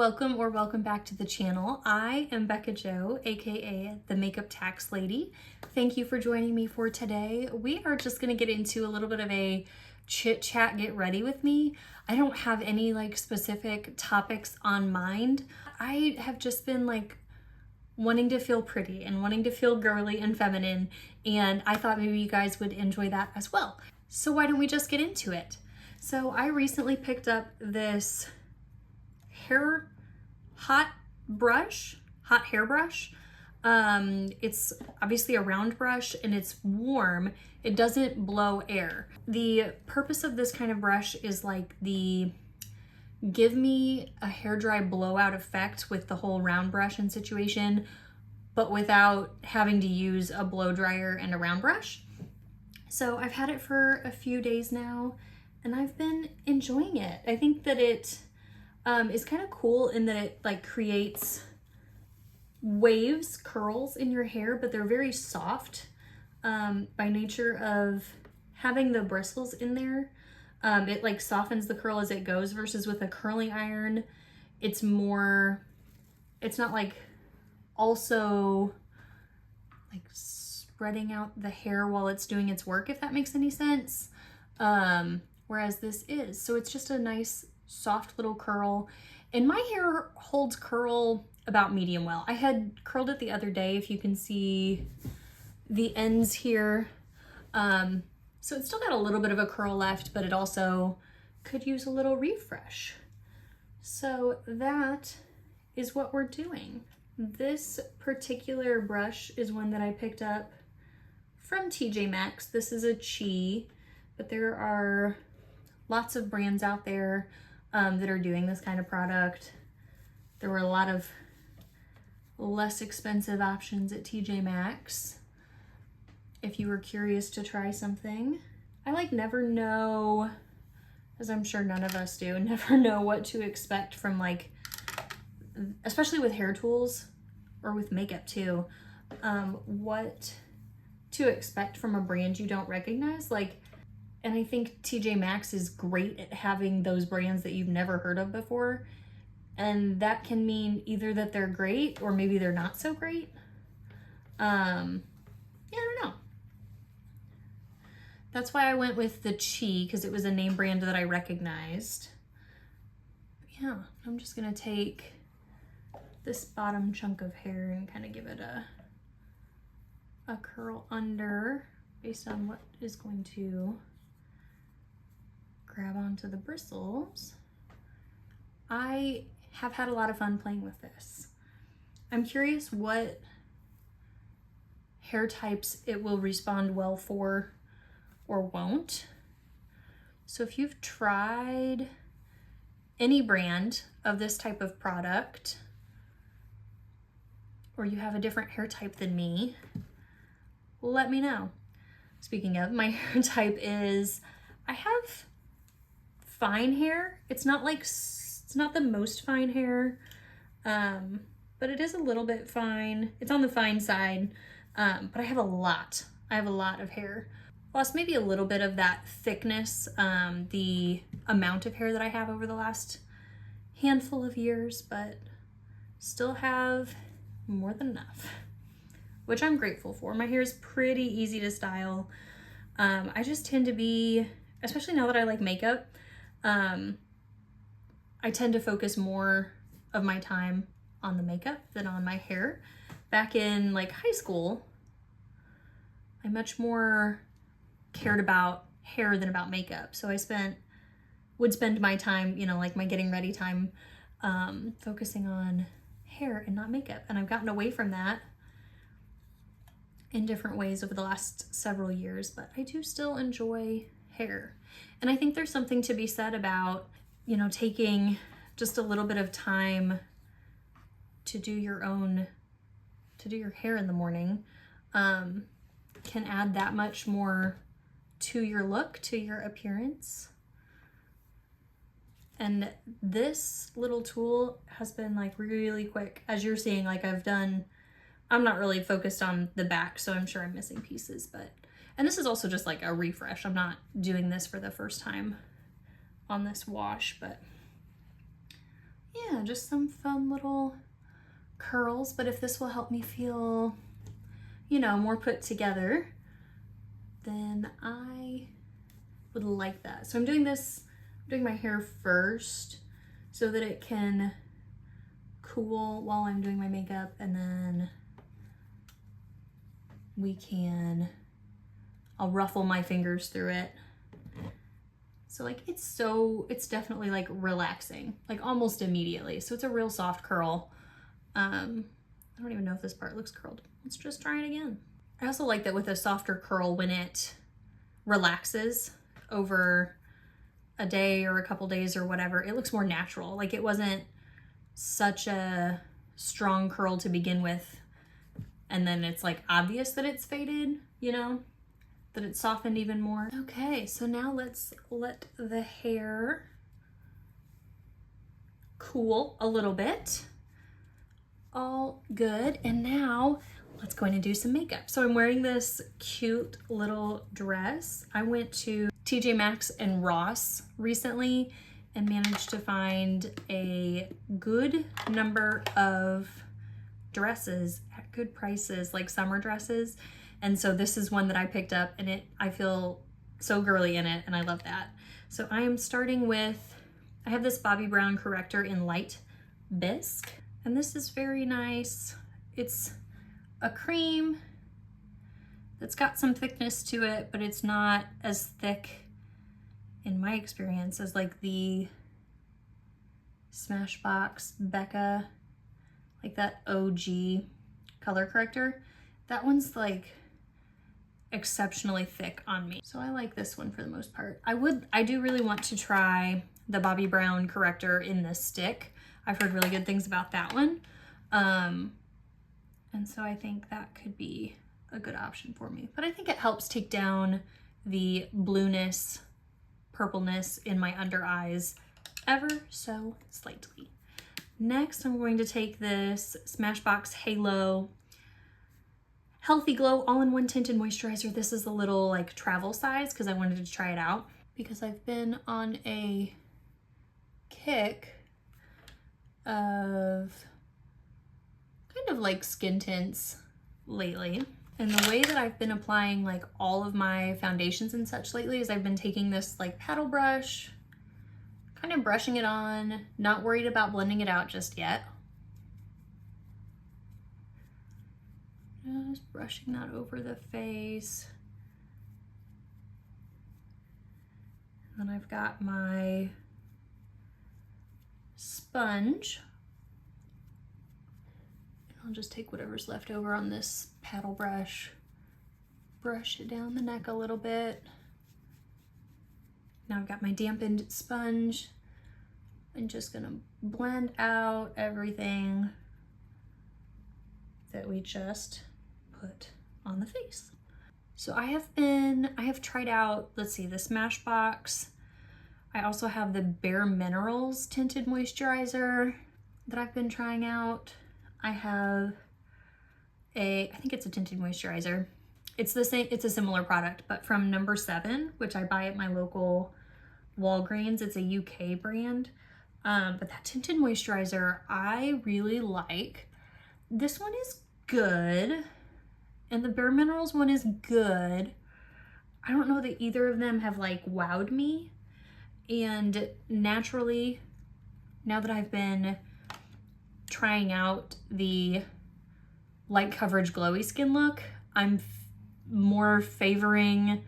Welcome or welcome back to the channel. I am Bekah Jo, aka the Makeup Tax Lady. Thank you for joining me for today. We are just gonna get into a little bit of a chit chat, get ready with me. I don't have any specific topics on mind. I have just been wanting to feel pretty and wanting to feel girly and feminine, and I thought maybe you guys would enjoy that as well. So why don't we just get into it? So I recently picked up this hot hair brush. It's obviously a round brush and it's warm. It doesn't blow air. The purpose of this kind of brush is the give me a hair dry blowout effect with the whole round brush and situation, but without having to use a blow dryer and a round brush. So I've had it for a few days now and I've been enjoying it. I think that it is kind of cool in that it creates waves, curls in your hair, but they're very soft by nature of having the bristles in there. It softens the curl as it goes, versus with a curling iron, it's not also spreading out the hair while it's doing its work, if that makes any sense. Whereas this is. So it's just a nice soft little curl, and my hair holds curl about medium well. I had curled it the other day, if you can see the ends here. So it's still got a little bit of a curl left, but it also could use a little refresh. So that is what we're doing. This particular brush is one that I picked up from TJ Maxx. This is a Chi, but there are lots of brands out there that are doing this kind of product. There were a lot of less expensive options at TJ Maxx if you were curious to try something. I never know, as I'm sure none of us do, never know what to expect from especially with hair tools or with makeup too, what to expect from a brand you don't recognize. And I think TJ Maxx is great at having those brands that you've never heard of before. And that can mean either that they're great or maybe they're not so great. Yeah, I don't know. That's why I went with the Chi, because it was a name brand that I recognized. But yeah, I'm just gonna take this bottom chunk of hair and kind of give it a curl under based on what is going to grab onto the bristles. I have had a lot of fun playing with this. I'm curious what hair types it will respond well for or won't. So if you've tried any brand of this type of product, or you have a different hair type than me, let me know. Speaking of, my hair type is, I have fine hair. It's not the most fine hair, but it is a little bit fine. It's on the fine side, but I have a lot of hair. Lost maybe a little bit of that thickness, the amount of hair that I have over the last handful of years, but still have more than enough, which I'm grateful for. My hair is pretty easy to style. I just tend to be, especially now that I like makeup, I tend to focus more of my time on the makeup than on my hair. Back in high school, I much more cared about hair than about makeup. So I would spend my time, my getting ready time, focusing on hair and not makeup. And I've gotten away from that in different ways over the last several years, but I do still enjoy hair. And I think there's something to be said about, taking just a little bit of time to do your hair in the morning, can add that much more to your look, to your appearance. And this little tool has been really quick. As you're seeing, I'm not really focused on the back, so I'm sure I'm missing pieces, and this is also just a refresh. I'm not doing this for the first time on this wash, but yeah, just some fun little curls. But if this will help me feel, you know, more put together, then I would like that. So I'm doing my hair first so that it can cool while I'm doing my makeup, and then I'll ruffle my fingers through it. So like it's definitely like relaxing, like almost immediately. So it's a real soft curl. I don't even know if this part looks curled. Let's just try it again. I also like that with a softer curl, when it relaxes over a day or a couple days or whatever, it looks more natural. Like it wasn't such a strong curl to begin with, and then it's like obvious that it's faded, you know, that it's softened even more. Okay, so now let's let the hair cool a little bit. All good. And now let's go in and do some makeup. So I'm wearing this cute little dress. I went to TJ Maxx and Ross recently and managed to find a good number of dresses at good prices, like summer dresses. And so this is one that I picked up, and I feel so girly in it, and I love that. So I am starting with, I have this Bobbi Brown corrector in light bisque, and this is very nice. It's a cream that's got some thickness to it, but it's not as thick in my experience as like the Smashbox Bekah, like that OG color corrector. That one's like exceptionally thick on me. So I like this one for the most part. I do really want to try the Bobbi Brown corrector in this stick. I've heard really good things about that one. And so I think that could be a good option for me. But I think it helps take down the blueness, purpleness in my under eyes ever so slightly. Next, I'm going to take this Smashbox Halo Healthy Glow All-in-One Tinted Moisturizer. This is a little like travel size because I wanted to try it out because I've been on a kick of kind of like skin tints lately. And the way that I've been applying like all of my foundations and such lately is I've been taking this like paddle brush, kind of brushing it on, not worried about blending it out just yet. Just brushing that over the face. And then I've got my sponge. And I'll just take whatever's left over on this paddle brush, brush it down the neck a little bit. Now I've got my dampened sponge. I'm just gonna blend out everything that we just put on the face. So I have tried out, let's see, the Smashbox. I also have the Bare Minerals tinted moisturizer that I've been trying out. I have I think it's a tinted moisturizer. It's the same, it's a similar product, but from Number 7, which I buy at my local Walgreens. It's a UK brand. But that tinted moisturizer I really like. This one is good, and the Bare Minerals one is good. I don't know that either of them have like wowed me. And naturally, now that I've been trying out the light coverage glowy skin look, I'm more favoring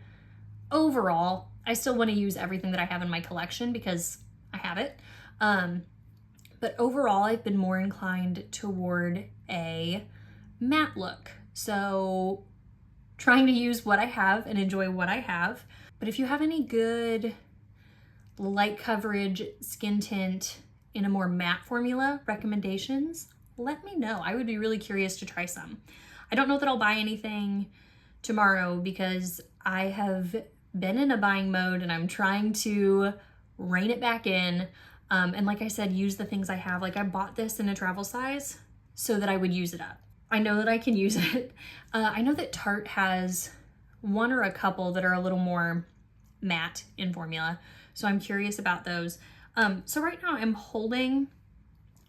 overall. I still want to use everything that I have in my collection because I have it. But overall, I've been more inclined toward a matte look. So trying to use what I have and enjoy what I have. But if you have any good light coverage skin tint in a more matte formula recommendations, let me know. I would be really curious to try some. I don't know that I'll buy anything tomorrow because I have been in a buying mode and I'm trying to rein it back in. And like I said, use the things I have. Like I bought this in a travel size so that I would use it up. I know that I can use it. I know that Tarte has one or a couple that are a little more matte in formula. So I'm curious about those. So right now I'm holding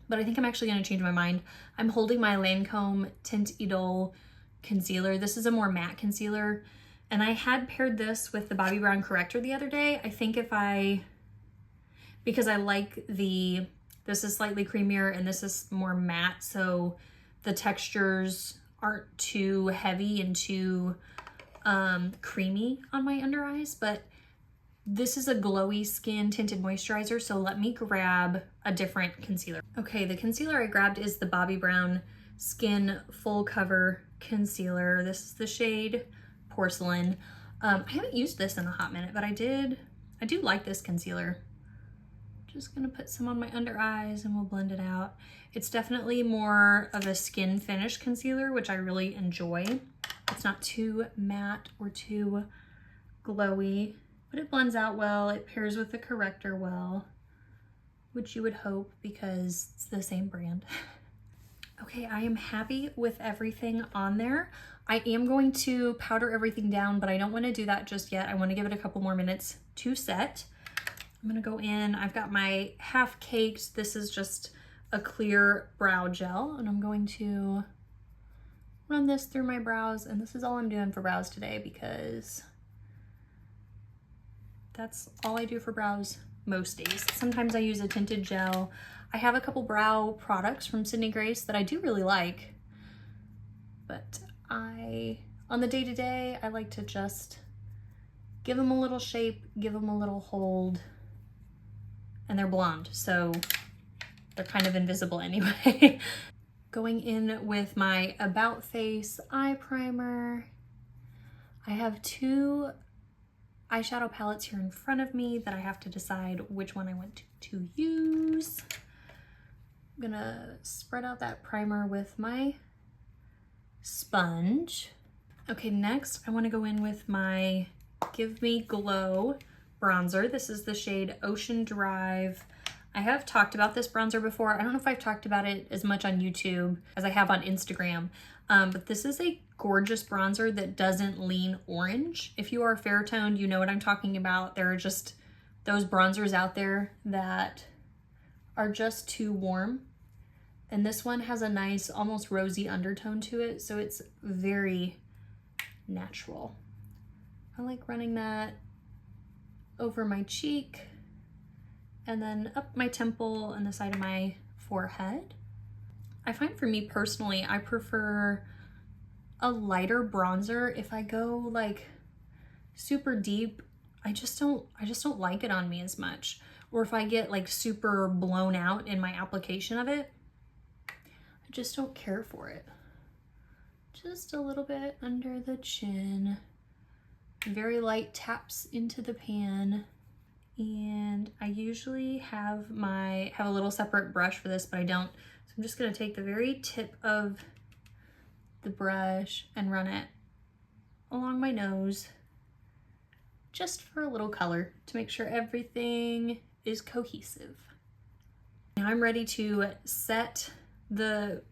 but I think I'm actually going to change my mind. I'm holding my Lancome Tint Idole concealer. This is a more matte concealer, and I had paired this with the Bobbi Brown corrector the other day. I think because I like this is slightly creamier and this is more matte, so the textures aren't too heavy and too creamy on my under eyes, but this is a glowy skin tinted moisturizer, so let me grab a different concealer. Okay, the concealer I grabbed is the Bobbi Brown Skin Full Cover Concealer. This is the shade Porcelain. I haven't used this in a hot minute, but I do like this concealer. Just gonna put some on my under eyes and we'll blend it out. It's definitely more of a skin finish concealer, which I really enjoy. It's not too matte or too glowy, but it blends out well. It pairs with the corrector well, which you would hope because it's the same brand. Okay, I am happy with everything on there. I am going to powder everything down, but I don't want to do that just yet. I want to give it a couple more minutes to set. I'm gonna go in, I've got my half caked. This is just a clear brow gel, and I'm going to run this through my brows, and this is all I'm doing for brows today because that's all I do for brows most days. Sometimes I use a tinted gel. I have a couple brow products from Sydney Grace that I do really like, but on the day-to-day, I like to just give them a little shape, give them a little hold, and they're blonde, so they're kind of invisible anyway. Going in with my About Face eye primer. I have two eyeshadow palettes here in front of me that I have to decide which one I want to use. I'm gonna spread out that primer with my sponge. Okay, next I want to go in with my Give Me Glow bronzer. This is the shade Ocean Drive. I have talked about this bronzer before. I don't know if I've talked about it as much on YouTube as I have on Instagram, but this is a gorgeous bronzer that doesn't lean orange. If you are fair toned, you know what I'm talking about. There are just those bronzers out there that are just too warm. And this one has a nice, almost rosy undertone to it, so it's very natural. I like running that over my cheek and then up my temple and the side of my forehead. I find for me personally, I prefer a lighter bronzer. If I go like super deep, I just don't like it on me as much. Or if I get like super blown out in my application of it, I just don't care for it. Just a little bit under the chin. Very light taps into the pan. And I usually have a little separate brush for this, but I don't. So I'm just gonna take the very tip of the brush and run it along my nose, just for a little color to make sure everything is cohesive. Now I'm ready to set. The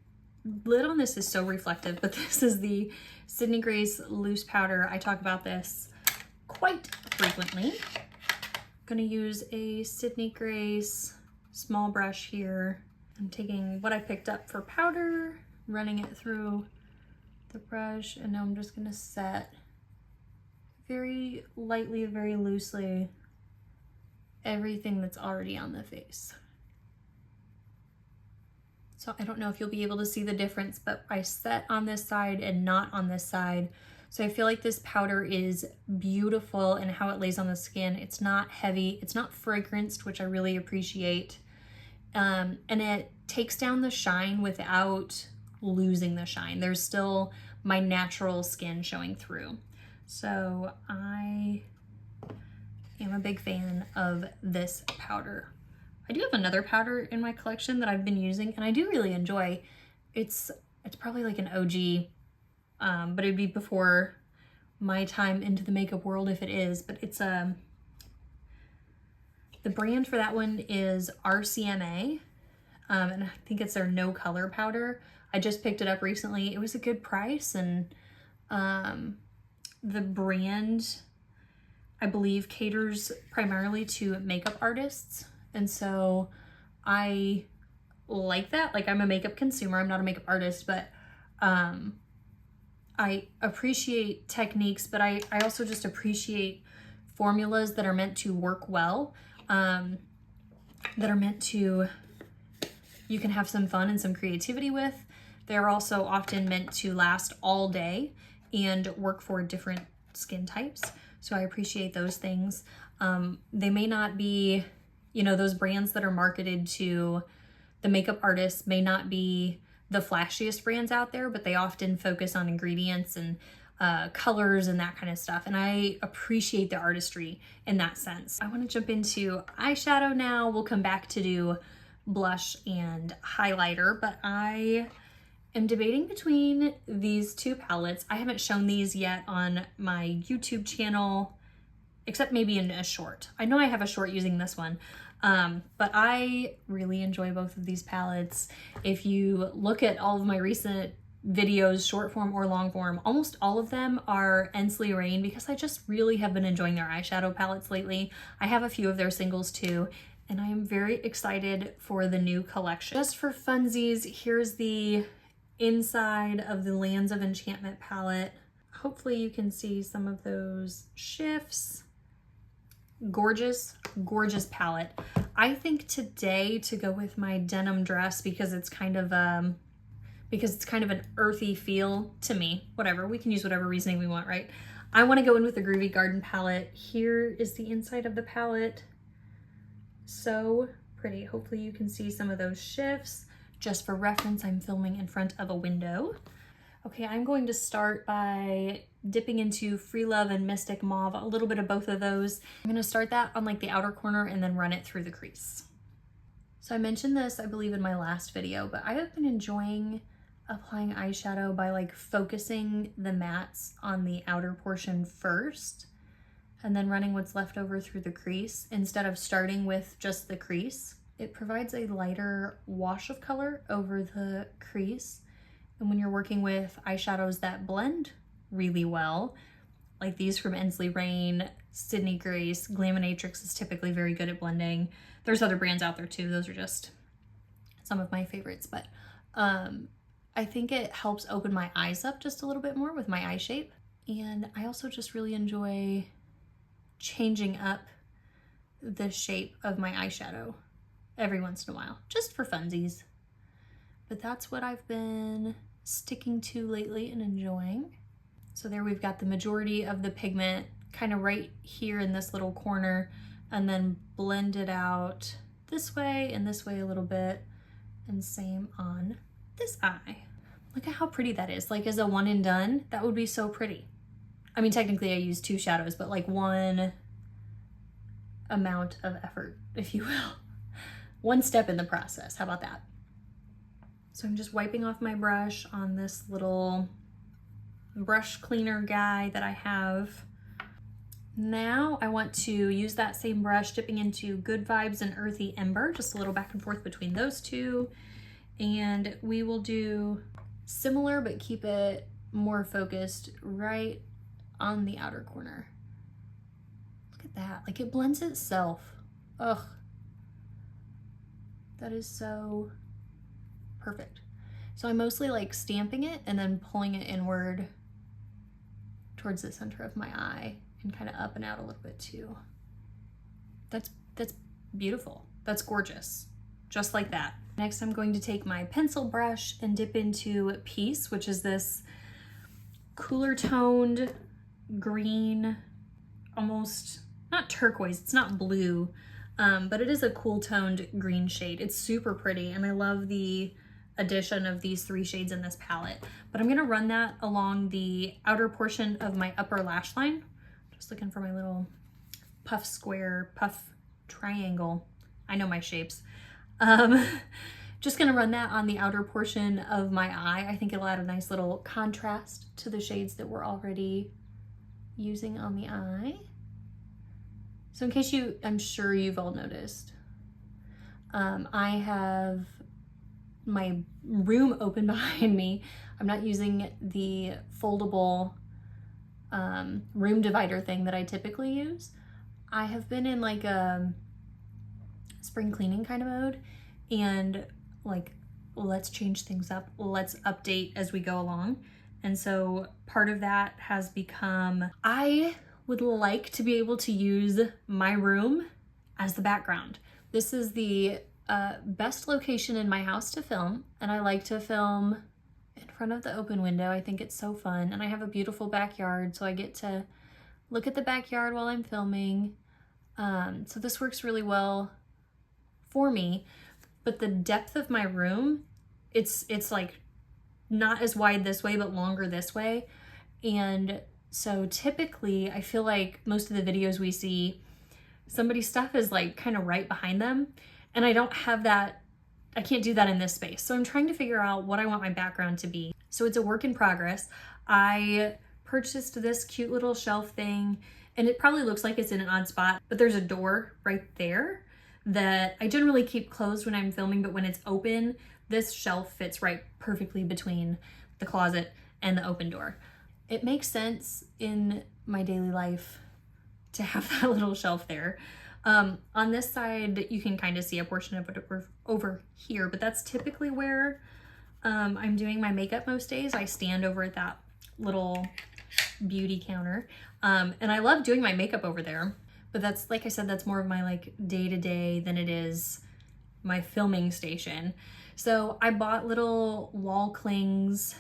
lid on this is so reflective, but this is the Sydney Grace loose powder. I talk about this quite frequently. I'm gonna use a Sydney Grace small brush here. I'm taking what I picked up for powder, running it through the brush, and now I'm just gonna set very lightly, very loosely, everything that's already on the face. So I don't know if you'll be able to see the difference, but I set on this side and not on this side. So I feel like this powder is beautiful in how it lays on the skin. It's not heavy, it's not fragranced, which I really appreciate. And it takes down the shine without losing the shine. There's still my natural skin showing through. So I am a big fan of this powder. I do have another powder in my collection that I've been using and I do really enjoy. It's probably like an OG, but it'd be before my time into the makeup world if it is, but it's the brand for that one is RCMA, and I think it's their no color powder. I just picked it up recently. It was a good price, and the brand, I believe, caters primarily to makeup artists. And so I like that. Like, I'm a makeup consumer, I'm not a makeup artist, but I appreciate techniques, but I also just appreciate formulas that are meant to work well, that are meant to, you can have some fun and some creativity with. They're also often meant to last all day and work for different skin types. So I appreciate those things. They may not be, you know, those brands that are marketed to the makeup artists may not be the flashiest brands out there, but they often focus on ingredients and colors and that kind of stuff. And I appreciate the artistry in that sense. I want to jump into eyeshadow now. We'll come back to do blush and highlighter, but I am debating between these two palettes. I haven't shown these yet on my YouTube channel, except maybe in a short. I know I have a short using this one, but I really enjoy both of these palettes. If you look at all of my recent videos, short form or long form, almost all of them are Ensley Rain because I just really have been enjoying their eyeshadow palettes lately. I have a few of their singles too, and I am very excited for the new collection. Just for funsies, here's the inside of the Lands of Enchantment palette. Hopefully you can see some of those shifts. Gorgeous, gorgeous palette. I think today to go with my denim dress because it's kind of an earthy feel to me. Whatever, we can use whatever reasoning we want, right? I want to go in with the Groovy Garden palette. Here is the inside of the palette. So pretty. Hopefully you can see some of those shifts. Just for reference, I'm filming in front of a window. Okay, I'm going to start by dipping into Free Love and Mystic Mauve, a little bit of both of those. I'm gonna start that on like the outer corner and then run it through the crease. So I mentioned this, I believe, in my last video, but I have been enjoying applying eyeshadow by like focusing the mattes on the outer portion first and then running what's left over through the crease instead of starting with just the crease. It provides a lighter wash of color over the crease. And when you're working with eyeshadows that blend really well, like these from Ensley Rain, Sydney Grace, Glaminatrix is typically very good at blending. There's other brands out there too. Those are just some of my favorites, but I think it helps open my eyes up just a little bit more with my eye shape. And I also just really enjoy changing up the shape of my eyeshadow every once in a while, just for funsies. But that's what I've been sticking to lately and enjoying. So there we've got the majority of the pigment kind of right here in this little corner, and then blend it out this way and this way a little bit, and same on this eye. Look at how pretty that is. Like as a one and done, that would be so pretty. I mean, technically I used two shadows, but like one amount of effort, if you will. One step in the process, how about that? So I'm just wiping off my brush on this little brush cleaner guy that I have. Now I want to use that same brush, dipping into Good Vibes and Earthy Ember, just a little back and forth between those two. And we will do similar, but keep it more focused right on the outer corner. Look at that, like it blends itself. Ugh, that is so perfect. So I'm mostly like stamping it and then pulling it inward towards the center of my eye and kind of up and out a little bit too. That's beautiful. That's gorgeous. Just like that. Next, I'm going to take my pencil brush and dip into Peace, which is this cooler toned green, almost not turquoise, it's not blue, but it is a cool toned green shade. It's super pretty, and I love the addition of these three shades in this palette. But I'm gonna run that along the outer portion of my upper lash line. Just looking for my little puff square, puff triangle. I know my shapes. Just gonna run that on the outer portion of my eye. I think it'll add a nice little contrast to the shades that we're already using on the eye. So in case I'm sure you've all noticed, I have my room open behind me. I'm not using the foldable room divider thing that I typically use. I have been in like a spring cleaning kind of mode, and like, let's change things up, let's update as we go along. And so part of that has become, I would like to be able to use my room as the background. This is the best location in my house to film, and I like to film in front of the open window. I think it's so fun, and I have a beautiful backyard, so I get to look at the backyard while I'm filming. So this works really well for me, but the depth of my room, it's like not as wide this way, but longer this way. And so typically I feel like most of the videos we see, somebody's stuff is like kind of right behind them. And I don't have that, I can't do that in this space. So I'm trying to figure out what I want my background to be. So it's a work in progress. I purchased this cute little shelf thing, and it probably looks like it's in an odd spot, but there's a door right there that I generally keep closed when I'm filming, but when it's open, this shelf fits right perfectly between the closet and the open door. It makes sense in my daily life to have that little shelf there. On this side, you can kind of see a portion of it over here, but that's typically where I'm doing my makeup most days. I stand over at that little beauty counter. And I love doing my makeup over there, but that's, like I said, that's more of my like day-to-day than it is my filming station. So I bought little wall clings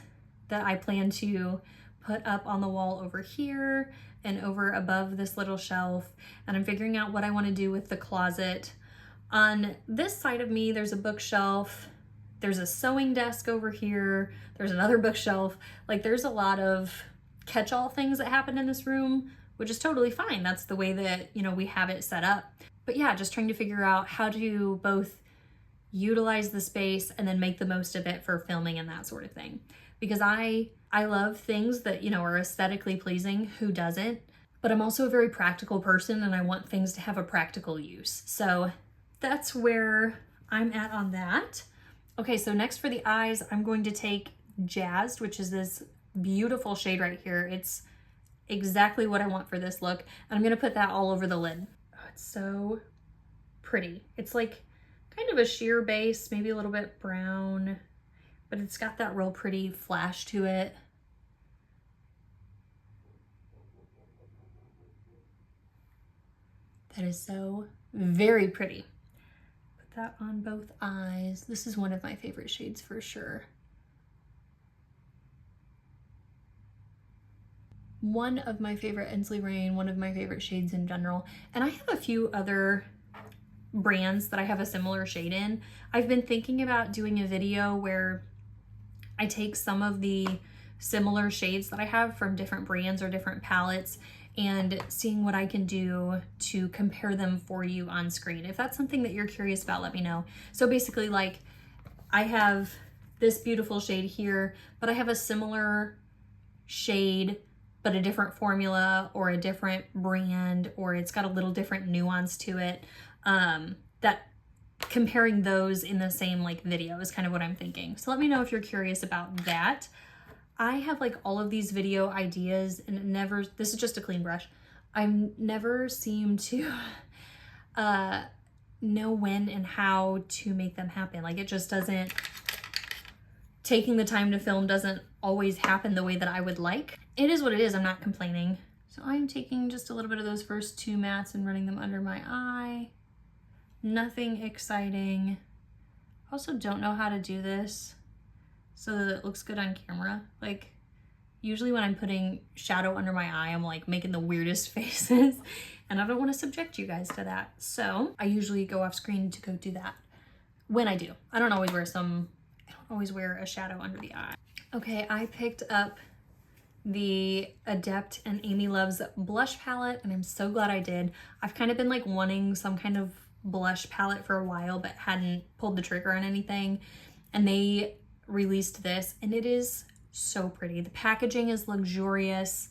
that I plan to put up on the wall over here and over above this little shelf. And I'm figuring out what I want to do with the closet. On this side of me, there's a bookshelf. There's a sewing desk over here. There's another bookshelf. Like, there's a lot of catch-all things that happen in this room, which is totally fine. That's the way that, you know, we have it set up. But yeah, just trying to figure out how to both utilize the space and then make the most of it for filming and that sort of thing. Because I love things that, you know, are aesthetically pleasing. Who doesn't? But I'm also a very practical person, and I want things to have a practical use. So that's where I'm at on that. Okay, so next for the eyes, I'm going to take Jazzed, which is this beautiful shade right here. It's exactly what I want for this look. And I'm gonna put that all over the lid. Oh, it's so pretty. It's like kind of a sheer base, maybe a little bit brown, but it's got that real pretty flash to it. That is so very pretty. Put that on both eyes. This is one of my favorite shades for sure. One of my favorite Inslee Rain, one of my favorite shades in general. And I have a few other brands that I have a similar shade in. I've been thinking about doing a video where I take some of the similar shades that I have from different brands or different palettes and seeing what I can do to compare them for you on screen. If that's something that you're curious about, let me know. So basically, like, I have this beautiful shade here, but I have a similar shade but a different formula or a different brand, or it's got a little different nuance to it. That comparing those in the same like video is kind of what I'm thinking. So let me know if you're curious about that. I have like all of these video ideas and never, this is just a clean brush. I never seem to know when and how to make them happen. Like, it just doesn't, taking the time to film doesn't always happen the way that I would like. It is what it is, I'm not complaining. So I'm taking just a little bit of those first two mattes and running them under my eye. Nothing exciting. Also don't know how to do this so that it looks good on camera. Like, usually when I'm putting shadow under my eye, I'm like making the weirdest faces, and I don't want to subject you guys to that. So I usually go off screen to go do that when I do. I don't always wear a shadow under the eye. Okay, I picked up the Adept and Amy Loves blush palette, and I'm so glad I did. I've kind of been like wanting some kind of blush palette for a while, but hadn't pulled the trigger on anything. And they released this, and it is so pretty. The packaging is luxurious.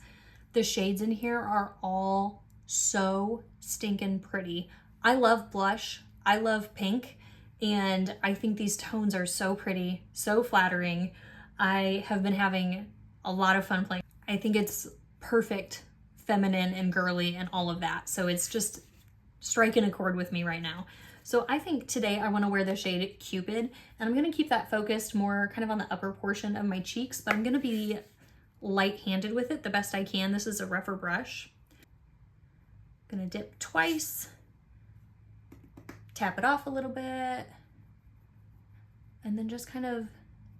The shades in here are all so stinking pretty. I love blush. I love pink. And I think these tones are so pretty, so flattering. I have been having a lot of fun playing. I think it's perfect, feminine and girly and all of that. So it's just striking a chord with me right now. So I think today I want to wear the shade Cupid, and I'm going to keep that focused more kind of on the upper portion of my cheeks, but I'm going to be light-handed with it the best I can. This is a rougher brush. I'm going to dip twice, tap it off a little bit, and then just kind of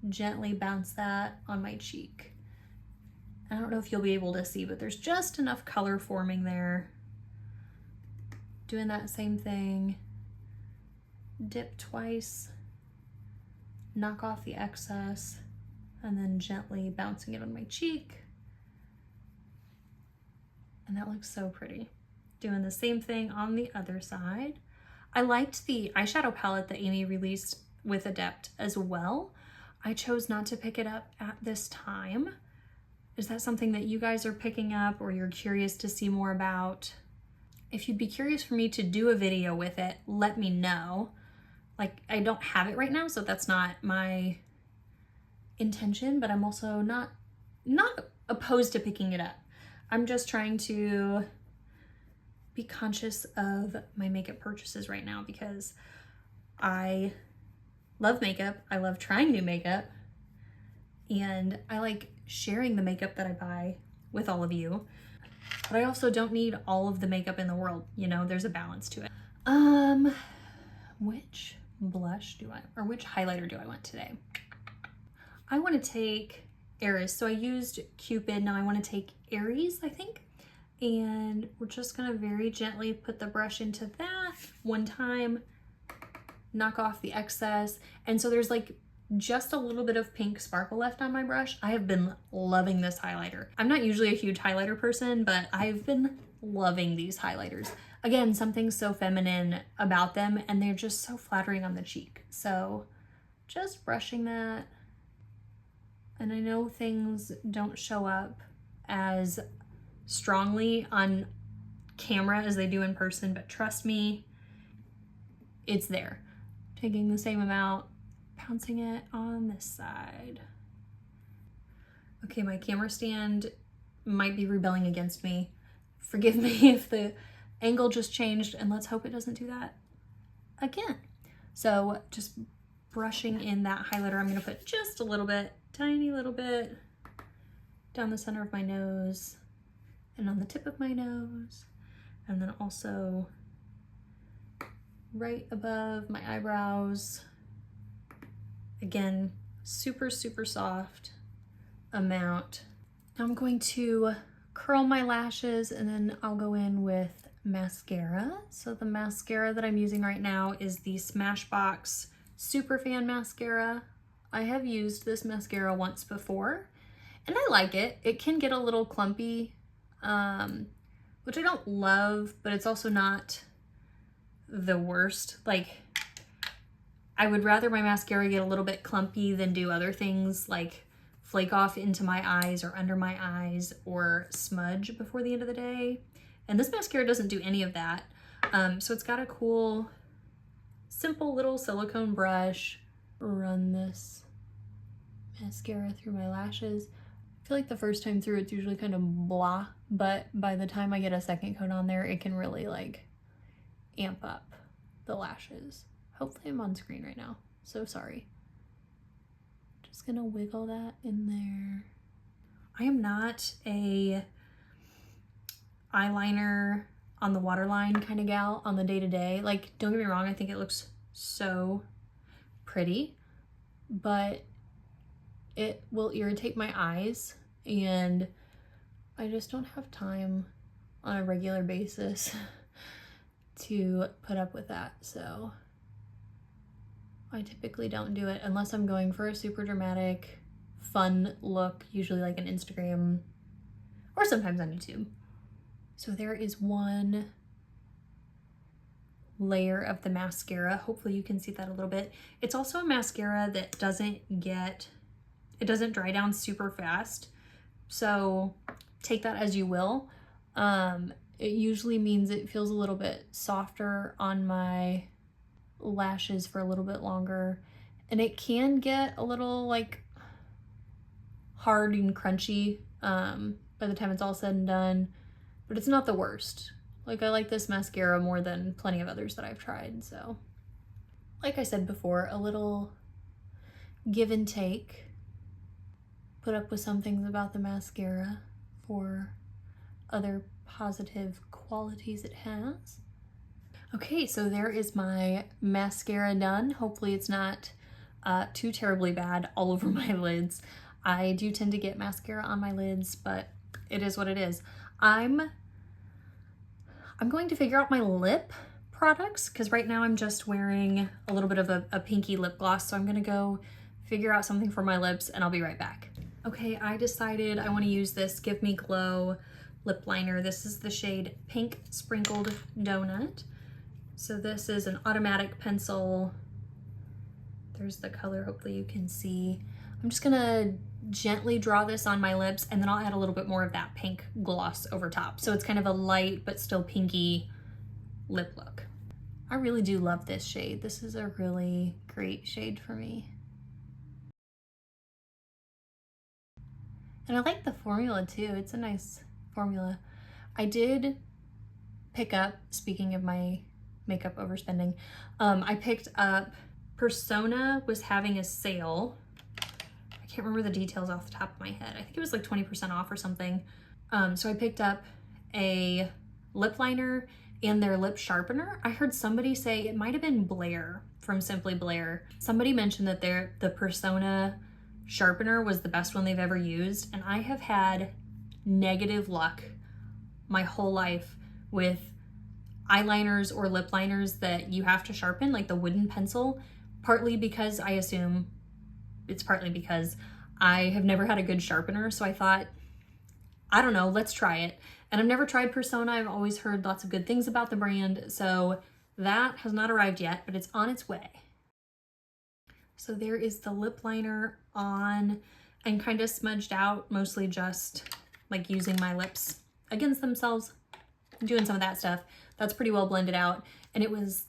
gently bounce that on my cheek. I don't know if you'll be able to see, but there's just enough color forming there. Doing that same thing. Dip twice, knock off the excess, and then gently bouncing it on my cheek. And that looks so pretty. Doing the same thing on the other side. I liked the eyeshadow palette that Amy released with Adept as well. I chose not to pick it up at this time. Is that something that you guys are picking up or you're curious to see more about? If you'd be curious for me to do a video with it, let me know. Like, I don't have it right now, so that's not my intention, but I'm also not opposed to picking it up. I'm just trying to be conscious of my makeup purchases right now because I love makeup. I love trying new makeup, and I like sharing the makeup that I buy with all of you. But I also don't need all of the makeup in the world, you know, there's a balance to it. Which blush do I, or which highlighter do I want today? I want to take Aries. So I used Cupid, now I want to take Aries, I think. And we're just gonna very gently put the brush into that one time, knock off the excess. And so there's like just a little bit of pink sparkle left on my brush. I have been loving this highlighter. I'm not usually a huge highlighter person, but I've been loving these highlighters. Again, something so feminine about them, and they're just so flattering on the cheek. So just brushing that. And I know things don't show up as strongly on camera as they do in person, but trust me, it's there. Taking the same amount, bouncing it on this side. Okay, my camera stand might be rebelling against me. Forgive me if the angle just changed, and let's hope it doesn't do that again. So just brushing in that highlighter, I'm gonna put just a little bit, tiny little bit down the center of my nose and on the tip of my nose, and then also right above my eyebrows. Again, super, super soft amount. Now I'm going to curl my lashes, and then I'll go in with mascara. So the mascara that I'm using right now is the Smashbox Superfan Mascara. I have used this mascara once before, and I like it. It can get a little clumpy, which I don't love, but it's also not the worst. Like, I would rather my mascara get a little bit clumpy than do other things like flake off into my eyes or under my eyes or smudge before the end of the day. And this mascara doesn't do any of that. So it's got a cool, simple little silicone brush. Run this mascara through my lashes. I feel like the first time through it's usually kind of blah, but by the time I get a second coat on there, it can really like amp up the lashes. Hopefully I'm on screen right now, so sorry. Just gonna wiggle that in there. I am not a eyeliner on the waterline kind of gal on the day-to-day. Like, don't get me wrong, I think it looks so pretty, but it will irritate my eyes, and I just don't have time on a regular basis to put up with that. So I typically don't do it unless I'm going for a super dramatic, fun look, usually like an Instagram or sometimes on YouTube. So there is one layer of the mascara. Hopefully you can see that a little bit. It's also a mascara that doesn't dry down super fast. So take that as you will. It usually means it feels a little bit softer on my lashes for a little bit longer, and it can get a little like hard and crunchy by the time it's all said and done, but it's not the worst. Like, I like this mascara more than plenty of others that I've tried, so Like I said before, a little give and take. Put up with some things about the mascara for other positive qualities it has. Okay, so there is my mascara done. Hopefully it's not too terribly bad all over my lids. I do tend to get mascara on my lids, but it is what it is. I'm going to figure out my lip products because right now I'm just wearing a little bit of a pinky lip gloss, so I'm gonna go figure out something for my lips and I'll be right back. Okay, I decided I want to use this Give Me Glow lip liner. This is the shade Pink Sprinkled Donut. So this is an automatic pencil. There's the color, hopefully you can see. I'm just gonna gently draw this on my lips and then I'll add a little bit more of that pink gloss over top. So it's kind of a light but still pinky lip look. I really do love this shade. This is a really great shade for me. And I like the formula too. It's a nice formula. I did pick up, speaking of my makeup overspending, I picked up Persona was having a sale. I can't remember the details off the top of my head. I think it was like 20% off or something. So I picked up a lip liner and their lip sharpener. I heard somebody say, it might have been Blair from Simply Blair. Somebody mentioned that the Persona sharpener was the best one they've ever used. And I have had negative luck my whole life with eyeliners or lip liners that you have to sharpen, like the wooden pencil, partly because I assume it's partly because I have never had a good sharpener. So I thought, I don't know, let's try it. And I've never tried Persona. I've always heard lots of good things about the brand. So that has not arrived yet, but it's on its way. So there is the lip liner on and kind of smudged out, mostly just like using my lips against themselves, doing some of that stuff. That's pretty well blended out. And it was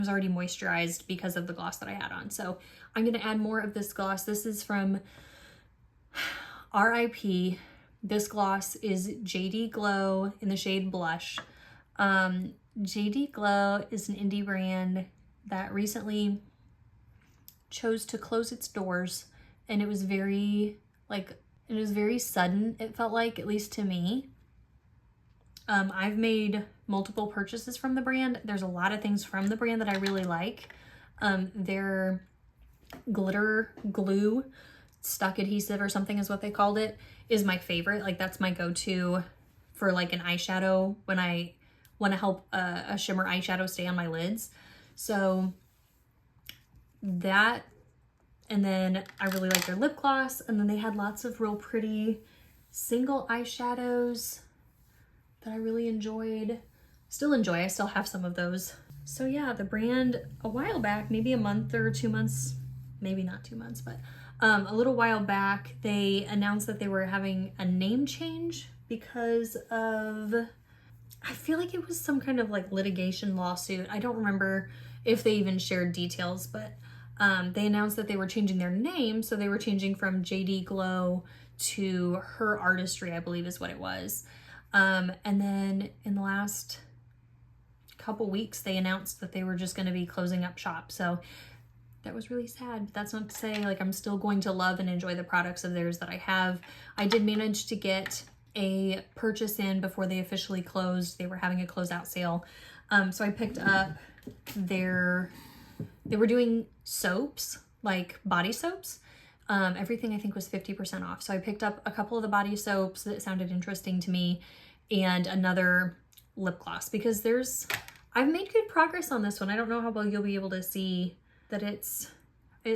already moisturized because of the gloss that I had on. So I'm gonna add more of this gloss. This is from RIP. This gloss is JD Glow in the shade Blush. JD Glow is an indie brand that recently chose to close its doors, and it was very sudden, it felt like, at least to me. I've made multiple purchases from the brand. There's a lot of things from the brand that I really like. Their glitter glue, stuck adhesive or something is what they called it, is my favorite. Like that's my go-to for like an eyeshadow when I want to help a shimmer eyeshadow stay on my lids. So that, and then I really like their lip gloss, and then they had lots of real pretty single eyeshadows that I really enjoyed. Still enjoy, I still have some of those. So yeah, the brand a while back, maybe a month or 2 months, maybe not 2 months, but a little while back, they announced that they were having a name change because of, I feel like it was some kind of like litigation lawsuit. I don't remember if they even shared details, but they announced that they were changing their name. So they were changing from JD Glow to Her Artistry, I believe is what it was. And then in the last couple weeks, they announced that they were just going to be closing up shop. So that was really sad, but that's not to say like I'm still going to love and enjoy the products of theirs that I have. I did manage to get a purchase in before they officially closed. They were having a closeout sale. So I picked up they were doing soaps, like body soaps. Everything I think was 50% off. So I picked up a couple of the body soaps that sounded interesting to me and another lip gloss because I've made good progress on this one. I don't know how well you'll be able to see that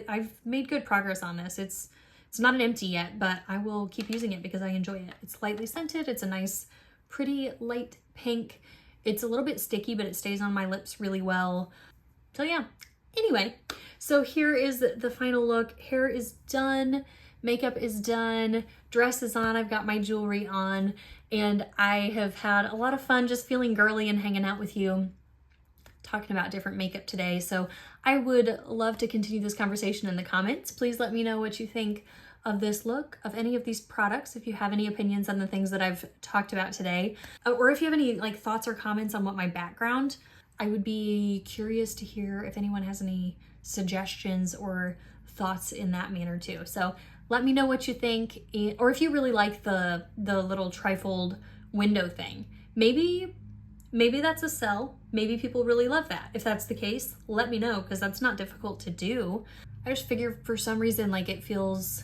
I've made good progress on this. It's not an empty yet, but I will keep using it because I enjoy it. It's lightly scented. It's a nice, pretty light pink. It's a little bit sticky, but it stays on my lips really well. So yeah, anyway, so here is the final look. Hair is done, makeup is done, dress is on, I've got my jewelry on, and I have had a lot of fun just feeling girly and hanging out with you, talking about different makeup today. So I would love to continue this conversation in the comments. Please let me know what you think of this look, of any of these products, if you have any opinions on the things that I've talked about today, or if you have any like thoughts or comments on what my background I would be curious to hear if anyone has any suggestions or thoughts in that manner too. So let me know what you think, or if you really like the little trifold window thing. Maybe that's a sell. Maybe people really love that. If that's the case, let me know, because that's not difficult to do. I just figure for some reason like it feels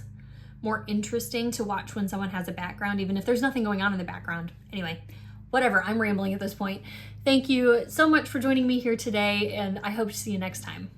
more interesting to watch when someone has a background, even if there's nothing going on in the background. Anyway, whatever, I'm rambling at this point. Thank you so much for joining me here today, and I hope to see you next time.